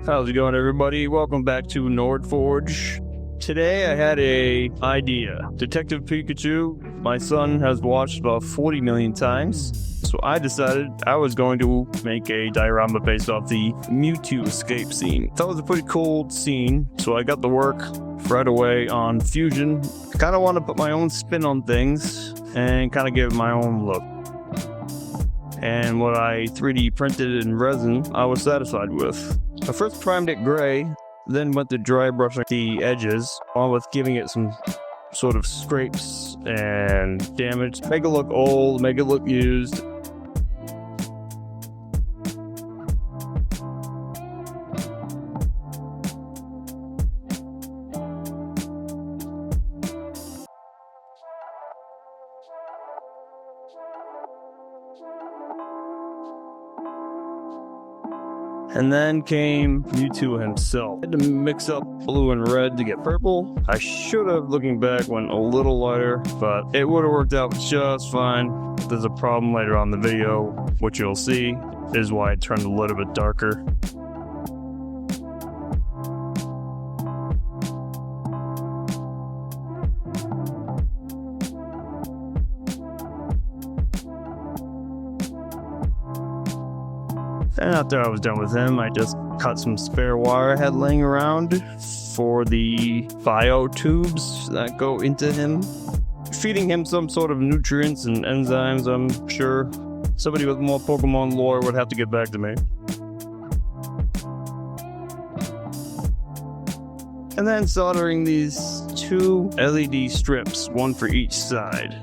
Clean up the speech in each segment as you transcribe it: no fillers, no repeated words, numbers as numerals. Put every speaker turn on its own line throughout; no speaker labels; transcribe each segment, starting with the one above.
How's it going, everybody? Welcome back to Nordforge. Today I had a idea. Detective Pikachu, my son has watched about 40 million times, so I decided I was going to make a diorama based off the Mewtwo escape scene. That was a pretty cool scene, so I got to work right away on Fusion. Kind of want to put my own spin on things and kind of give it my own look. And what I 3D printed in resin, I was satisfied with. I first primed it gray, then went to dry brushing the edges, along with giving it some sort of scrapes and damage. Make it look old, make it look used. And then came Mewtwo himself. I had to mix up blue and red to get purple. I should have, looking back, went a little lighter, but it would have worked out just fine. There's a problem later on in the video, which you'll see, is why it turned a little bit darker. And after I was done with him, I just cut some spare wire I had laying around for the bio tubes that go into him, feeding him some sort of nutrients and enzymes. I'm sure somebody with more Pokemon lore would have to get back to me. And then soldering these two LED strips, one for each side.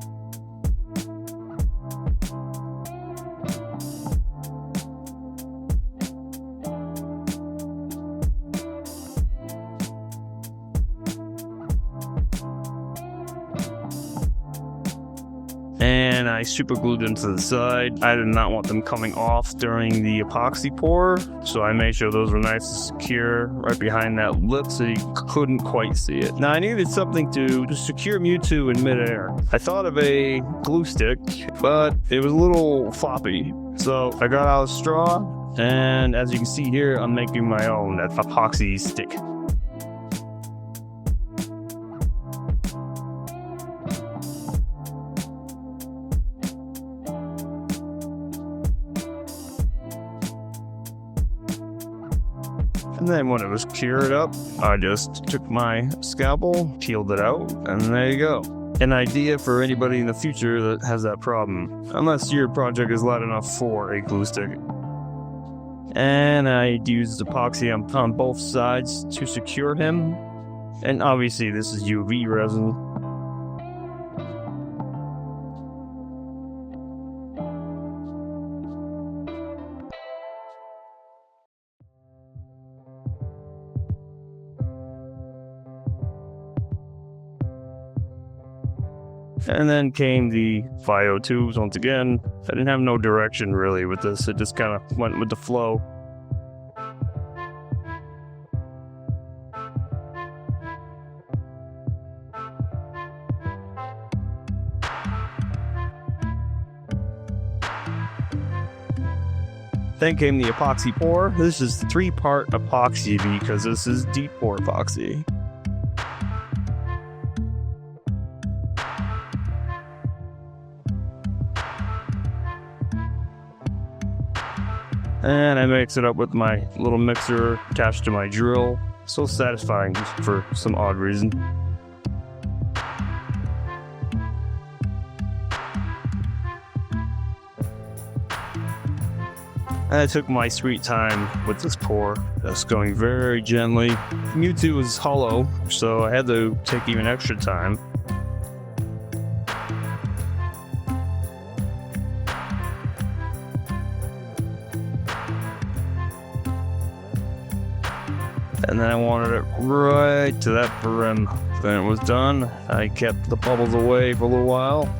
And I super glued them to the side. I did not want them coming off during the epoxy pour, so I made sure those were nice and secure right behind that lip so you couldn't quite see it. Now I needed something to secure Mewtwo in midair. I thought of a glue stick, but it was a little floppy. So I got out a straw, and as you can see here, I'm making my own epoxy stick. And then when it was cured up, I just took my scalpel, peeled it out, and there you go. An idea for anybody in the future that has that problem, unless your project is light enough for a glue stick. And I used epoxy on both sides to secure him. And obviously this is UV resin. And then came the bio tubes once again. I didn't have no direction really with this, it just kind of went with the flow. Then came the epoxy pour. This is 3-part epoxy because this is deep pour epoxy. And I mix it up with my little mixer attached to my drill. So satisfying for some odd reason. And I took my sweet time with this pour, just going very gently. Mewtwo was hollow, so I had to take even extra time. And then I wanted it right to that brim. Then it was done. I kept the bubbles away for a little while.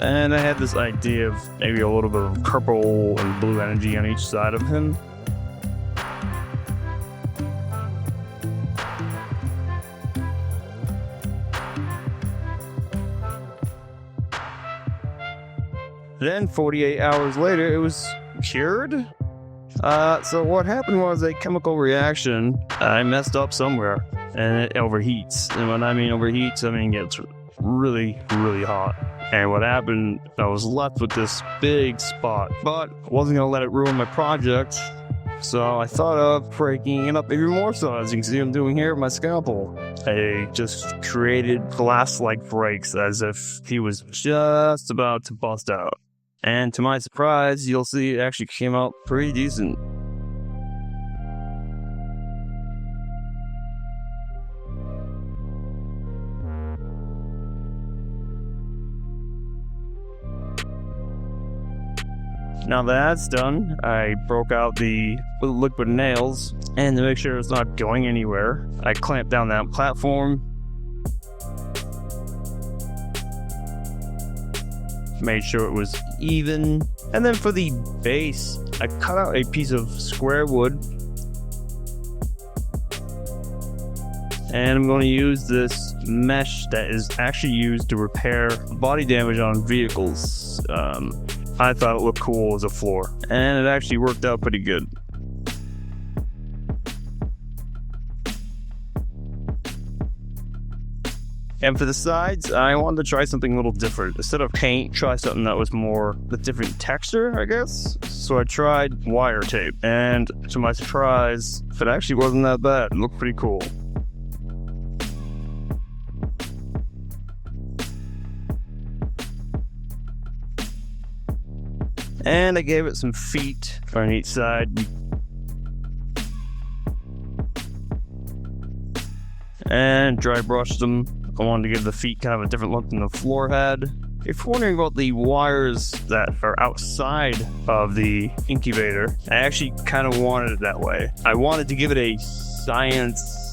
And I had this idea of maybe a little bit of purple and blue energy on each side of him. Then 48 hours later, it was cured. So what happened was a chemical reaction. I messed up somewhere, and it overheats. And when I mean overheats, I mean it gets really, really hot. And what happened, I was left with this big spot, but I wasn't going to let it ruin my project. So I thought of breaking it up even more so, as you can see I'm doing here with my scalpel. I just created glass-like breaks as if he was just about to bust out. And to my surprise, you'll see it actually came out pretty decent. Now that that's done, I broke out the liquid nails, and to make sure it's not going anywhere, I clamped down that platform, made sure it was even, and then for the base, I cut out a piece of square wood, and I'm going to use this mesh that is actually used to repair body damage on vehicles. I thought it looked cool as a floor, and it actually worked out pretty good. And for the sides, I wanted to try something a little different. Instead of paint, try something that was more a different texture, I guess. So I tried wire tape, and to my surprise, it actually wasn't that bad. It looked pretty cool. And I gave it some feet on each side. And dry brushed them. I wanted to give the feet kind of a different look than the floor had. If you're wondering about the wires that are outside of the incubator, I actually kind of wanted it that way. I wanted to give it a science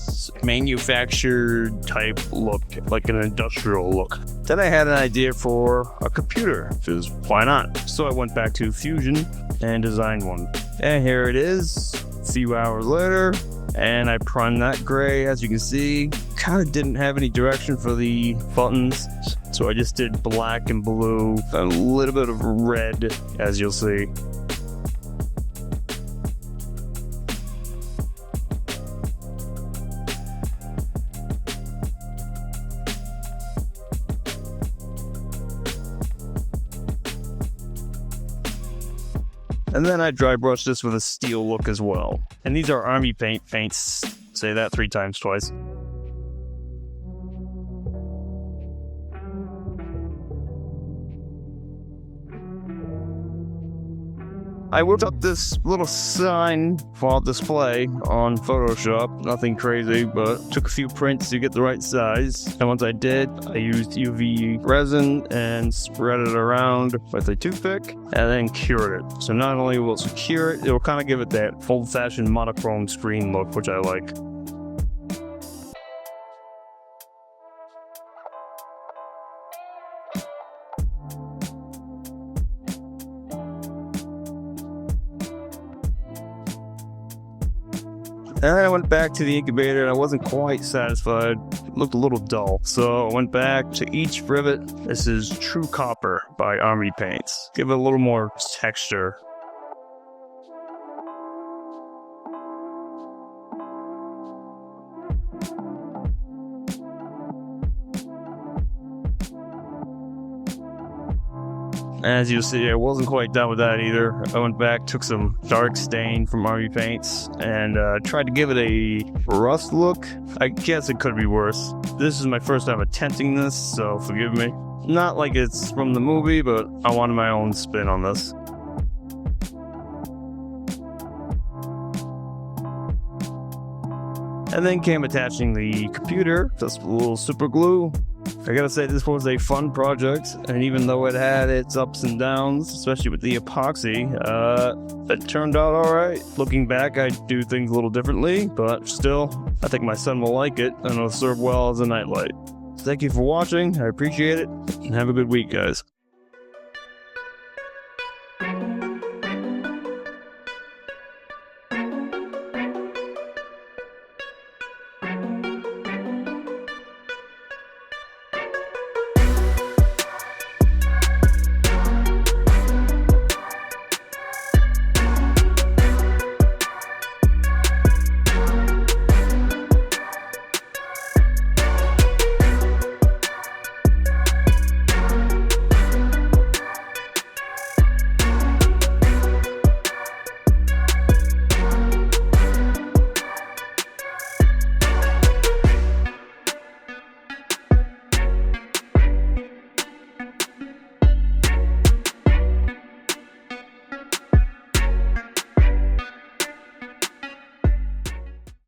manufactured type look, like an industrial look. Then I had an idea for a computer, because why not? So I went back to Fusion and designed one. And here it is, a few hours later, and I primed that gray. As you can see, kind of didn't have any direction for the buttons, so I just did black and blue, a little bit of red, as you'll see. And then I dry brushed this with a steel look as well. And these are army paints. Say that 3 times twice. I whipped up this little sign for display on Photoshop. Nothing crazy, but took a few prints to get the right size. And once I did, I used UV resin and spread it around with a toothpick and then cured it. So not only will it secure it, it will kind of give it that old-fashioned monochrome screen look, which I like. And then I went back to the incubator and I wasn't quite satisfied. It looked a little dull. So I went back to each rivet. This is True Copper by Army Paints. Give it a little more texture. As you see, I wasn't quite done with that either. I went back, took some dark stain from Army Paints, and tried to give it a rust look. I guess it could be worse. This is my first time attempting this, so forgive me. Not like it's from the movie, but I wanted my own spin on this. And then came attaching the computer, just a little super glue. I gotta say, this was a fun project, and even though it had its ups and downs, especially with the epoxy, it turned out alright. Looking back, I do things a little differently, but still, I think my son will like it, and it'll serve well as a nightlight. Thank you for watching, I appreciate it, and have a good week, guys.